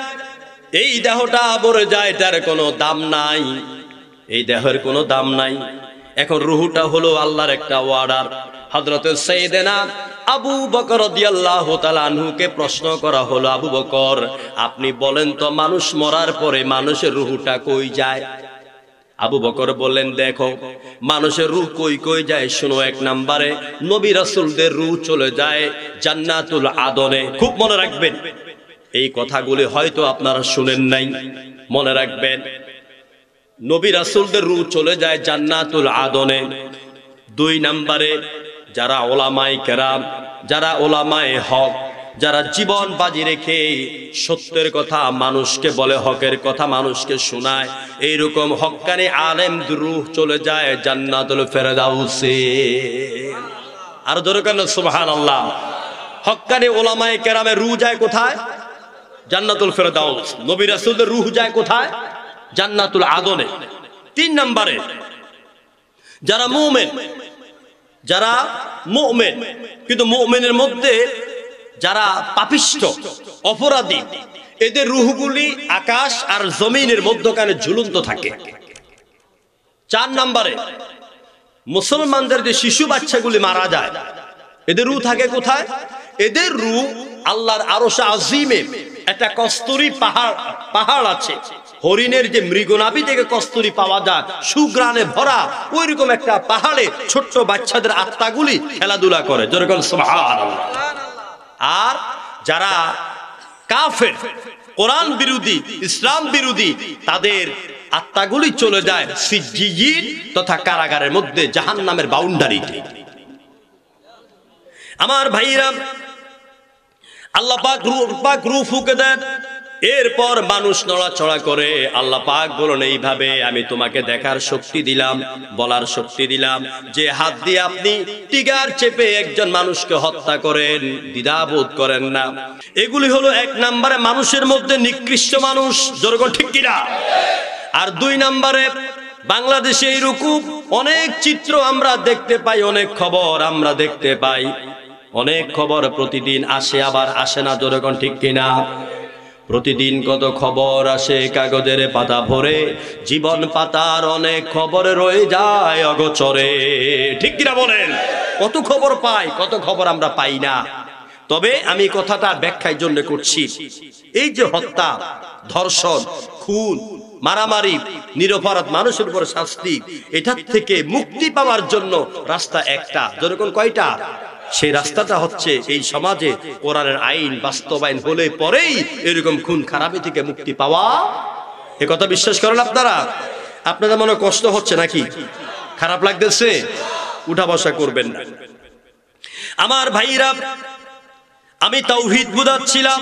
এই দেহটা মরে যায়, এটার কোনো দাম নাই, এই দেহের কোনো দাম নাই। এখন রূহটা হলো আল্লাহর একটা অর্ডার। হযরত সাইয়েদেনা আবু বকর রাদিয়াল্লাহু তাআলা আনহুকে প্রশ্ন করা হলো, আবু বকর আপনি বলেন তো, মানুষ মরার পরে মানুষের রূহটা কই যায়? আবু বকর বললেন, দেখো মানুষের রূহ কই কই যায় শুনো। এক নম্বরে নবী রাসূলদের রূহ চলে যায় জান্নাতুল আদনে। খুব মনে রাখবেন, এই কথাগুলি হয়তো আপনারা শুনেন নাই, মনে রাখবেন। নবী রাসূলদের রূহ চলে যায় জান্নাতুল আদনে। 2 নম্বরে যারা ওলামায়ে কেরাম, যারা ওলামায়ে হক, যারা জীবন বাজি রেখে সত্যের কথা মানুষকে বলে, হকের কথা মানুষকে শোনায়, এইরকম হক্কানি আলেম রূহ চলে যায় জান্নাতুল ফেরদাউসে। আর জোরে কেন সুবহানাল্লাহ। হক্কানি ওলামায়ে কেরামের রূহ যায় কোথায়? জান্নাতুল ফেরদাউস। নবী রাসূলদের রূহ যায় কোথায়? জান্নাতুল আদনে। 3 নম্বরে যারা মুমিন কিন্তু মুমিনের মধ্যে যারা পাপিষ্ঠ অপরাধী, এদের রূহগুলি আকাশ আর জমিনের মধ্যখানে ঝুলন্ত থাকে। 4 নম্বরে মুসলমানদের যে শিশু বাচ্চাগুলি মারা যায়, এদের রূহ থাকে কোথায়? এদের রূহ আল্লাহর আরশে আজিমে একটা কস্তুরী পাহাড় আছে, হরিণের যে মৃগনাভি থেকে কস্তুরী পাওয়া যায়, সুগ্রানে ভরা, ওইরকম একটা পাহাড়ে ছোট্ট বাচ্চাদের আত্মাগুলি খেলাধুলা করে। যেরকম সুবহানাল্লাহ। আর যারা কাফের, কোরআন বিরোধী, ইসলাম বিরোধী, তাদের আত্মাগুলি চলে যায় সিজ্জিয়িন তথা কারাগারের মধ্যে, জাহান্নামের বাউন্ডারিতে। আমার ভাইরা, আল্লাহ পাক রূহ ফুঁকে দেন, এরপর মানুষ নড়াচড়া করে। আল্লাহ পাক বলেন, এইভাবে আমি তোমাকে দেখার শক্তি দিলাম, বলার শক্তি দিলাম, যে হাত দিয়ে আপনি টিগার চেপে একজন মানুষকে হত্যা করেন, দ্বিধাবোধ করেন না। এগুলি হলো 1 নম্বরে মানুষের মধ্যে নিকৃষ্ট মানুষ, যেরকম ঠিক কিনা। আর 2 নম্বরে বাংলাদেশে এইরকম অনেক চিত্র আমরা দেখতে পাই, অনেক খবর আমরা দেখতে পাই, অনেক খবর প্রতিদিন আসে আবার আসে না, যেরকম ঠিক কিনা। প্রতিদিন কত খবর আসে কাগজের পাতা ভরে, জীবন পাতার অনেক খবরে রয়ে যায় অগোচরে, ঠিক কিনা বলেন। কত খবর পাই, কত খবর আমরা পাই না। তবে আমি কথাটা ব্যাখ্যার জন্য করছি, এই যে হত্যা, ধর্ষণ, খুন, মারামারি, নিরপরাধ মানুষের উপর শাস্তি, এটার থেকে মুক্তি পাওয়ার জন্য রাস্তা একটা, যেরকম কয়টা? সেই রাস্তাটা হচ্ছে এই সমাজে কোরআনের আইন বাস্তবায়ন হলে পরেই এরকম খুন খারাপি থেকে মুক্তি পাওয়া। এ কথা বিশ্বাস করেন আপনারা? আপনাদের মনে কষ্ট হচ্ছে নাকি? খারাপ লাগতেছে? উঠা বসা করবেন না। আমার ভাইরা, আমি তাওহীদ বুঝাচ্ছিলাম।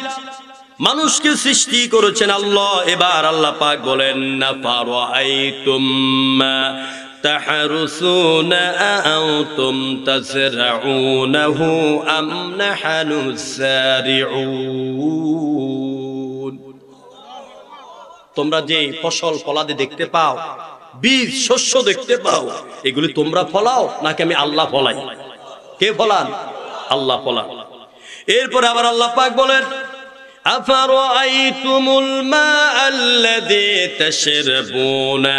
মানুষকে সৃষ্টি করেছেন আল্লাহ। এবার আল্লাহ পাক বলেন, না ফারাআইতুম মা তাহরুসুনা আনতুম তাজরাউনাহু আম নাহনুস সারিউন। তোমরা যে ফসল ফলাদি দেখতে পাও, বীজ শস্য দেখতে পাও, এগুলি তোমরা ফলাও নাকি আমি আল্লাহ ফলাই? কে ফলান? আল্লাহ ফলান। এরপর আবার আল্লাহ পাক বলেন, আফারাআইতুমুল মাআল্লাযী তাশরাবুনা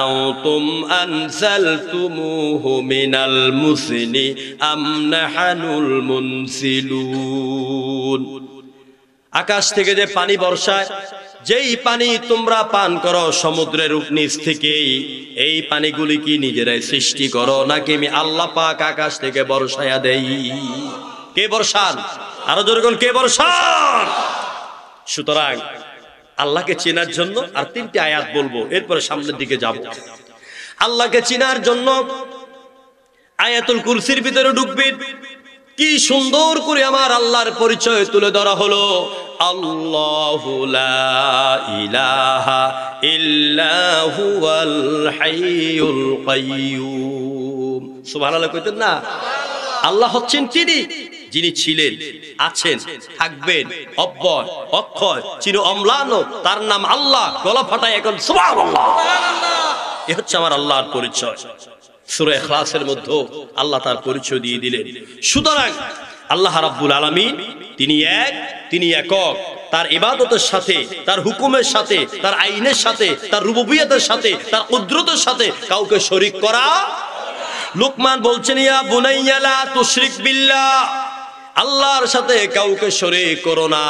আনতুম আনজালতুমুহু মিনাল মুসনি আম নাহনুল মুনসিলুন। আকাশ থেকে যে পানি বর্ষায়, যেই পানি তোমরা পান করো সমুদ্রের নিচ থেকে, এই পানিগুলি কি নিজেরাই সৃষ্টি করো নাকি আমি আল্লাহ পাক আকাশ থেকে বর্ষায়া দেই? কে বর্ষান? আরো জোরে বলুন, কে বর্ষান? সুতরাং আল্লাহকে চেনার জন্য আর 3টি আয়াত বলবো, এরপরে সামনের দিকে যাব। আল্লাহকে চেনার জন্য আয়াতুল কুরসির ভিতরে ঢুকবেন। কি সুন্দর করে আমার আল্লাহর পরিচয় তুলে ধরা হলো। আল্লাহু লা ইলাহা ইল্লা হুয়াল হাইয়ুল কাইয়্যুম। সুবহানাল্লাহ কইতেন না? আল্লাহ হচ্ছেন তিনি যিনি ছিলেন, আছেন, থাকবেন, অব্যয়, অক্ষয়, চির অম্লান, তার নাম আল্লাহ। গলা ফাটায় এখন সুবহানাল্লাহ। এ হচ্ছে আমার আল্লাহর পরিচয়। সূরা ইখলাসের মধ্যে আল্লাহ তার পরিচয় দিয়ে দিলেন। সুতরাং আল্লাহ রাব্বুল আলামিন তিনি এক, তিনি একক। তার ইবাদতের সাথে, তার হুকুমের সাথে, তার আইনের সাথে, তার রুবুবিয়তের সাথে, তার কুদরতের সাথে কাউকে শরীক করা। লুকমান বলছেন, ইয়া বুনাইয়া লা তুশরিক বিল্লাহ, আল্লাহর সাথে কাউকে শরীক করো না।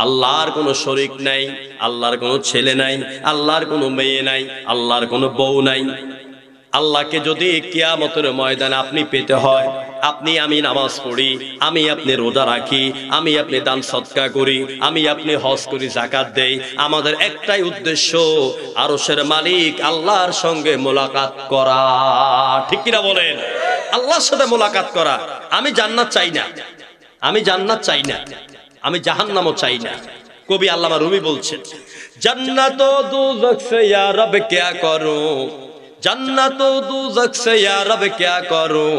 আল্লাহর কোনো শরীক নাই, আল্লাহর কোনো ছেলে নাই, আল্লাহর কোনো মেয়ে নাই, আল্লাহর কোনো বউ নাই। আল্লাহকে যদি কিয়ামতের ময়দানে আপনি পেতে হয়, আপনি আমি নামাজ পড়ি, আমি আপনি রোজা রাখি, আমি আপনি দান সদকা করি, আমি আপনি হজ করি, যাকাত দেই, আমাদের একটাই উদ্দেশ্য, আরশের মালিক আল্লাহর সঙ্গে মোলাকাত করা। ঠিক কিনা বলেন? আল্লাহর সাথে মোলাকাত করা। আমি জান্নাত চাই না, আমি জান্নাত চাই না, আমি জাহান্নামও চাই না। কবি আল্লামা রুমি বলছেন, জান্নাত ও দোজখ সে ইয়া রব क्या करूं, जन्नत दोज़ख से या रब क्या करूं,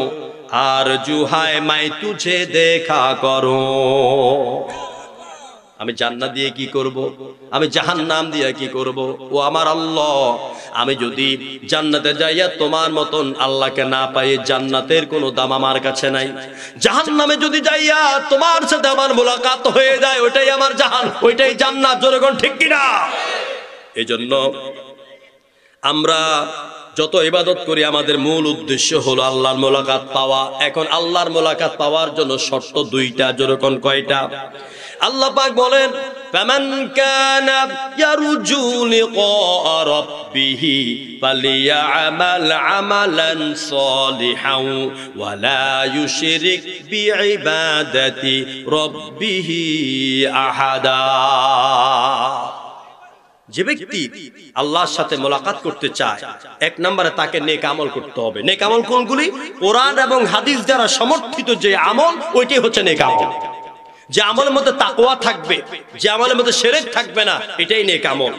आरज़ू है मैं तुझे देखा करूं। আমি জান্নাত দিয়ে কি করব, আমি জাহান্নাম দিয়ে কি করব? ও আমার আল্লাহ, আমি যদি জান্নাতে যাইয়া তোমার মতন আল্লাহকে না পাই, জান্নাতের কোনো দাম আমার কাছে নাই। জাহান্নামে যদি যাইয়া তোমার সাথে আমার মোলাকাত হয়ে যায়, ওইটাই আমার ওইটাই জান্নাত। জোরে কোন ঠিক কিনা? এজন্য আমরা যত ইবাদত করি আমাদের মূল উদ্দেশ্য হলো আল্লাহর মোলাকাত পাওয়া। এখন আল্লাহর মোলাকাত পাওয়ার জন্য শর্ত দুইটা। জোরে কোন কয়টা? আল্লাহ পাক বলেন, ফামান কানা ইয়ারজু লিকা রাব্বিহি ফালিয়ামাল আমালান সালিহান ওয়া লা ইউশরিক বিইবাদাতি রাব্বিহি আহাদা। যে ব্যক্তি আল্লাহর সাথে মোলাকাত করতে চায়, এক নম্বরে তাকে নেক আমল করতে হবে। নেক আমল কোনগুলি? কোরআন এবং হাদিস দ্বারা সমর্থিত যে আমল, ওইটাই হচ্ছে নেক আমল। যে আমলের মধ্যে তাকওয়া থাকবে, যে আমলের মধ্যে শিরক থাকবে না, এটাই নেক আমল।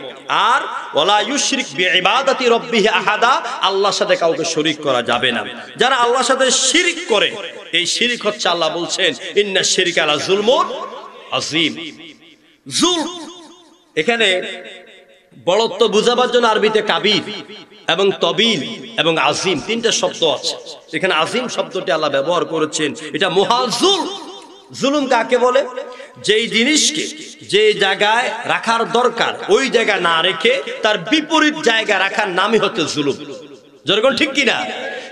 আর ওয়ালা ইউশরিক বিইবাদাতি রাব্বিহি আহাদা, আল্লাহর সাথে কাউকে শরীক করা যাবে না। যারা আল্লাহর সাথে শিরক করে, এই শিরক হচ্ছে, আল্লাহ বলছেন ইন্নাশ শিরকা লা যুলমুন আযীম। যুলম, এখানে বড়ত্ব বুঝাবার জন্য আরবিতে কাবির এবং তবিল এবং আজিম তিনটা শব্দ আছে। এখানে আজিম শব্দটি আল্লাহ ব্যবহার করেছেন, এটা মহাজুল। জুলুম কাকে বলে? যেই জিনিসকে যে জায়গায় রাখার দরকার ওই জায়গায় না রেখে তার বিপরীত জায়গায় রাখার নামই হচ্ছে জুলুম। যেরকম ঠিক কিনা?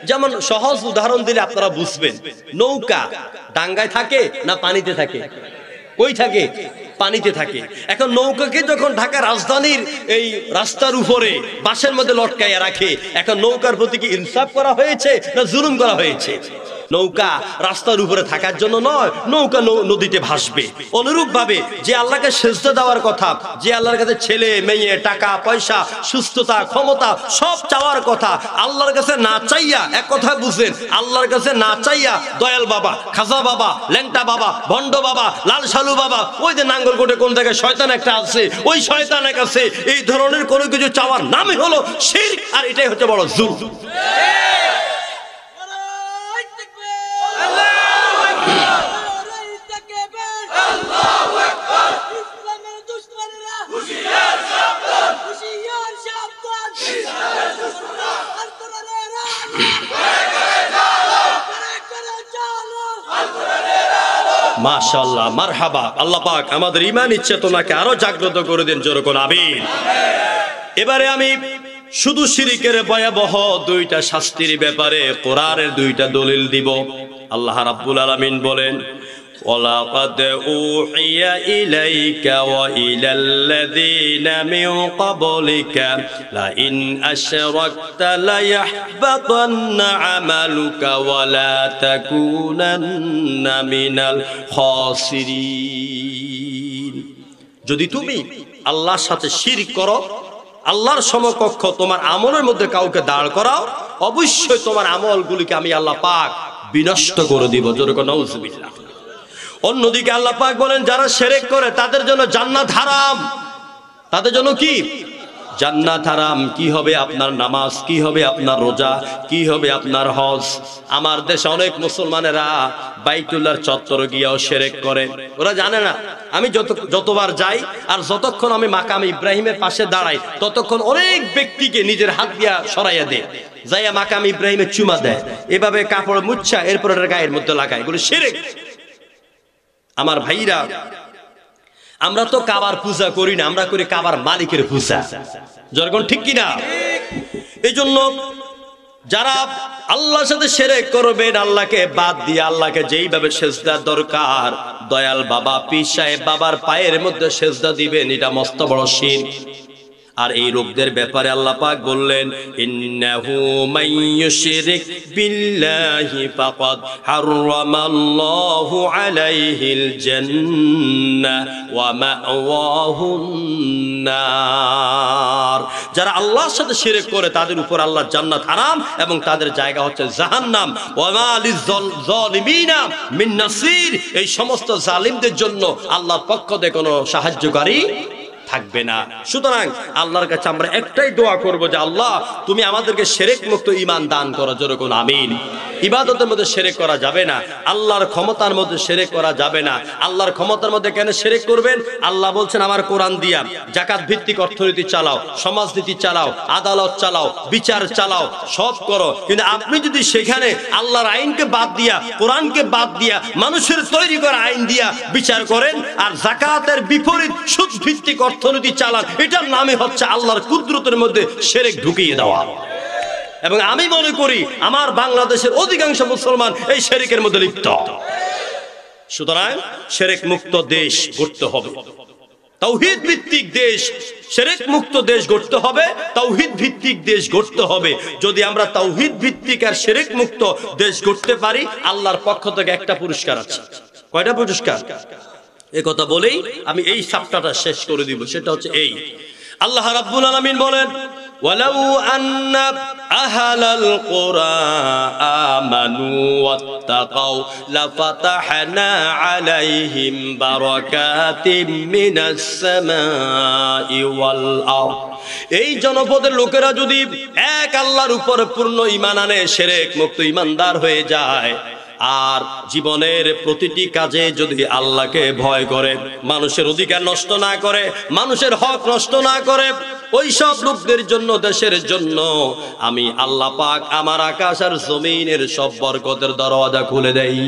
যেমন সহজ উদাহরণ দিলে আপনারা বুঝবেন। নৌকা ডাঙ্গায় থাকে না পানিতে থাকে? কই থাকে? পানিতে থাকে। এখন নৌকাকে যখন ঢাকা রাজধানীর এই রাস্তার উপরে বাঁশের মধ্যে লটকাইয়া রাখে, এখন নৌকার প্রতি কি ইনসাফ করা হয়েছে না জুলুম করা হয়েছে? নৌকা রাস্তার উপরে থাকার জন্য নয়, নৌকা নদীতে ভাসবে। অনুরূপ ভাবে যে আল্লাহকে সেজদা দেওয়ার কথা, যে আল্লাহর কাছে ছেলে মেয়ে টাকা পয়সা সুস্থতা ক্ষমতা সব চাওয়ার কথা, আল্লাহর কাছে না চাইয়া, এক কথা বুঝলেন, আল্লাহর কাছে না চাইয়া দয়াল বাবা, খাজা বাবা, ল্যাংটা বাবা, ভণ্ড বাবা, লাল সালু বাবা, ওই যে নাঙ্গলকোটে কোন জায়গায় শয়তান একটা আছে, ওই শয়তানের কাছে এই ধরনের কোনো কিছু চাওয়ার নামই হলো শিরক। আর এটাই হচ্ছে বড় জুলম। মাশাআল্লাহ, মারহাবা। আল্লাহ পাক আমাদের ঈমানী চেতনাকে আরো জাগ্রত করে দেন। জোরে কোন আমিন। এবারে আমি শুধু শিরকের ভয়াবহ দুইটা শাস্তির ব্যাপারে কোরআনের দুইটা দলিল দিব। আল্লাহ রাব্বুল আলামিন বলেন, ওয়ালাকাদ উহিয়া ইলাইকা ওয়া ইলাল লাযীনা মিন ক্বাবলিকা লা ইন আশরাকতা লা ইয়াহবাতান্না আমালুকা ওয়া লা তাকুনান্না মিনাল খাসিরিন। যদি তুমি আল্লাহর সাথে শিরক করো, আল্লাহর সমকক্ষ তোমার আমলের মধ্যে কাউকে দাঁড় করাও, অবশ্যই তোমার আমলগুলিকে আমি আল্লাহ পাক বিনষ্ট করে দিব। জোরে কোন নাউযুবিল্লাহ। অন্যদিকে আল্লাহ পাক বলেন, যারা শিরক করে তাদের জন্য জান্নাত হারাম। তাদের জন্য কি? জান্নাত হারাম। কি হবে আপনার নামাজ, কি হবে আপনার রোজা, কি হবে আপনার হজ? আমার দেশে অনেক মুসলমানেরা বাইতুল্লাহর চত্বরে গিয়েও শিরক করে। ওরা জানে না। আমি যতবার যাই আর যতক্ষণ আমি মাকাম ইব্রাহিমের পাশে দাঁড়াই, ততক্ষণ অনেক ব্যক্তিকে নিজের হাত দিয়া সরাইয়া দেয়, যাইয়া মাকাম ইব্রাহিমের চুমা দেয়, এভাবে কাপড় মুচ্ছা এরপরে গায়ের মধ্যে লাগায়। এগুলো শিরক। আমার ভাইরা, আমরা তো কাবার পূজা করি না, আমরা করি কাবার মালিকের পূজা। যখন ঠিক কিনা? এই জন্য যারা আল্লাহর সাথে শিরক করবেন, আল্লাহকে বাদ দিয়ে আল্লাহকে যেইভাবে সেজদা দরকার, দয়াল বাবা পীর সাহেব বাবার পায়ের মধ্যে সেজদা দিবেন, এটা মস্ত বড় শিরক। আর এই রূপদের ব্যাপারে আল্লাহ পাক বললেন, ইন্নাহু মাইয়ুশরিক বিল্লাহি ফাকাদ হারামাল্লাহু আলাইহিল জান্নাহ ওয়া মাওয়াহুন নার। যারা আল্লাহর সাথে শিরক করে তাদের উপর আল্লাহ জান্নাত হারাম এবং তাদের জায়গা হচ্ছে জাহান্নাম। ওয়া মা লিয-যালিমিনা মিন নাসির। এই সমস্ত জালিমদের জন্য আল্লাহর পক্ষ থেকে কোনো সাহায্যকারী থাকবে না। সুতরাং আল্লাহর কাছে আমরা একটাই দোয়া করব যে আল্লাহ তুমি আমাদেরকে শিরক মুক্ত ঈমান দান করো, জোরে কোন আমিন। ইবাদতের মধ্যে শিরক করা যাবে না, আল্লাহর ক্ষমতার মধ্যে শিরক করা যাবে না। আল্লাহর ক্ষমতার মধ্যে কেন শিরক করবেন? আল্লাহ বলছেন আমার কোরআন দিয়া যাকাত ভিত্তিক অর্থনীতি চালাও, সমাজনীতি চালাও, আদালত চালাও, বিচার চালাও, সব করো, কিন্তু আপনি যদি সেখানে আল্লাহর আইনকে বাদ দিয়া, কোরআনকে বাদ দিয়া, মানুষের তৈরি করা আইন দিয়া বিচার করেন আর যাকাতের বিপরীত সুদ ভিত্তিক অর্থনীতি চালান, এটার নামে হচ্ছে আল্লাহর কুদরতের মধ্যে শিরক ঢুকিয়ে দেওয়া। এবং আমি মনে করি আমার বাংলাদেশের অধিকাংশ মুসলমান এই শিরকের মধ্যে লিপ্ত। সুতরাং শিরক মুক্ত দেশ গড়তে হবে, তাওহীদ ভিত্তিক দেশ, শিরক মুক্ত দেশ গড়তে হবে, তাওহীদ ভিত্তিক দেশ গড়তে হবে। যদি আমরা তাওহীদ ভিত্তিক আর শিরক মুক্ত দেশ গড়তে পারি, আল্লাহর পক্ষ থেকে একটা পুরস্কার আছে। কয়টা পুরস্কার? এই কথা বলেই আমি এই সাপটাটা শেষ করে দিব। সেটা হচ্ছে এই, আল্লাহ রাব্বুল আলামিন বলেন ওয়ালাউ আন্না আহলাল কুরা আমানু ওয়াত্তাকাউ লাফাতাহনা আলাইহিম বারাকাতিম মিনাস সামাই ওয়াল আরদ। এই জনপদের লোকেরা যদি এক আল্লাহর উপর পূর্ণ ঈমান আনে, শিরক মুক্ত ঈমানদার হয়ে যায়, আর জীবনের প্রতিটি কাজে যদি আল্লাহকে ভয় করে, মানুষের অধিকার নষ্ট না করে, মানুষের হক নষ্ট না করে, ওই সব লোকদের জন্য, দেশের জন্য আমি আল্লাহ পাক আমার আকাশ আর জমিনের সব বরকতের দরওয়াজা খুলে দেই।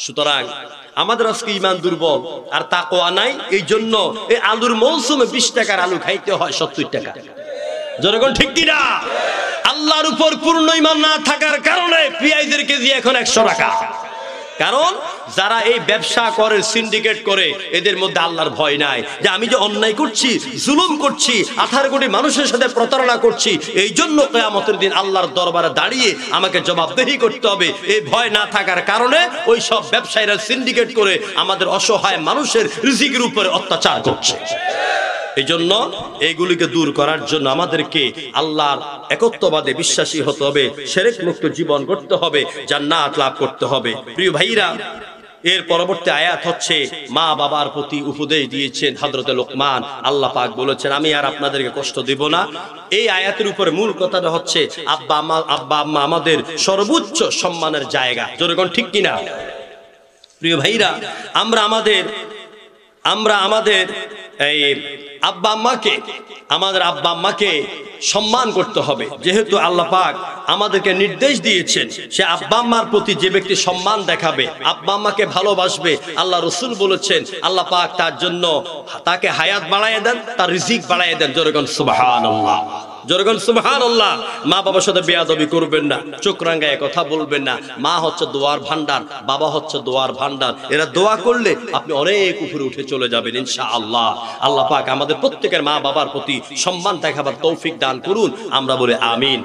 সুতরাং আমাদের আজকে ঈমান দুর্বল আর তাকওয়া নাই, এই জন্য এই আলুর মৌসুমে 20 টাকার আলু খাইতে হয় 70 টাকা। জনগণ ঠিক কি না? আল্লাহর উপর পূর্ণ ঈমান না থাকার কারণে পেঁয়াজের কেজি এখন 100 টাকা। কারণ যারা এই ব্যবসা করে, সিন্ডিকেট করে, এদের মধ্যে আল্লাহর ভয় নাই যে আমি যে অন্যায় করছি, জুলুম করছি, 18 কোটি মানুষের সাথে প্রতারণা করছি, এই জন্য কিয়ামতের দিন আল্লাহর দরবারে দাঁড়িয়ে আমাকে জবাবদিহি করতে হবে। এই ভয় না থাকার কারণে ওই সব ব্যবসায়ীরা সিন্ডিকেট করে আমাদের অসহায় মানুষের রিজিকের উপরে অত্যাচার করছে। এই জন্য এইগুলিকে দূর করার জন্য আমাদেরকে আল্লাহর একত্ববাদে বিশ্বাসী হতে হবে, শিরক মুক্ত জীবন গড়তে হবে, জান্নাত লাভ করতে হবে। প্রিয় ভাইরা, এর পরবর্তী আয়াত হচ্ছে মা বাবার প্রতি উপদেশ দিয়েছেন হযরত লোকমান। আল্লাহ পাক বলেছেন আমি আর আপনাদেরকে কষ্ট দেব না। এই আয়াতের উপরে মূল কথাটা হচ্ছে আব্বা আম্মা আমাদের সর্বোচ্চ সম্মানের জায়গা। জনগণ ঠিক কিনা? প্রিয় ভাইরা, আমরা আমাদের এই আব্বা আম্মাকে সম্মান করতে হবে। যেহেতু আল্লাহ পাক আমাদেরকে নির্দেশ দিয়েছেন, সে আব্বা আম্মার প্রতি যে ব্যক্তি সম্মান দেখাবে, আব্বা আম্মাকে ভালোবাসবে, আল্লাহ রাসূল বলেছেন আল্লাহ পাক তার জন্য তাকে হায়াত বাড়ায় দেন, তার রিজিক বাড়ায় দেন। জোরে সুবহানাল্লাহ, জোরে সুবহানাল্লাহ। মা বাবার সাথে বেয়াদবি করবেন না, চোখ রাঙ্গায় কথা বলবেন না। মা হচ্ছে দোয়ার ভান্ডার, বাবা হচ্ছে দোয়ার ভান্ডার। এরা দোয়া করলে আপনি অনেক উপরে উঠে চলে যাবেন ইনশাআল্লাহ। আল্লাহ পাক আমাদের প্রত্যেকের মা বাবার প্রতি সম্মান দেখাবার তৌফিক দান করুন। আমরা বলি আমিন।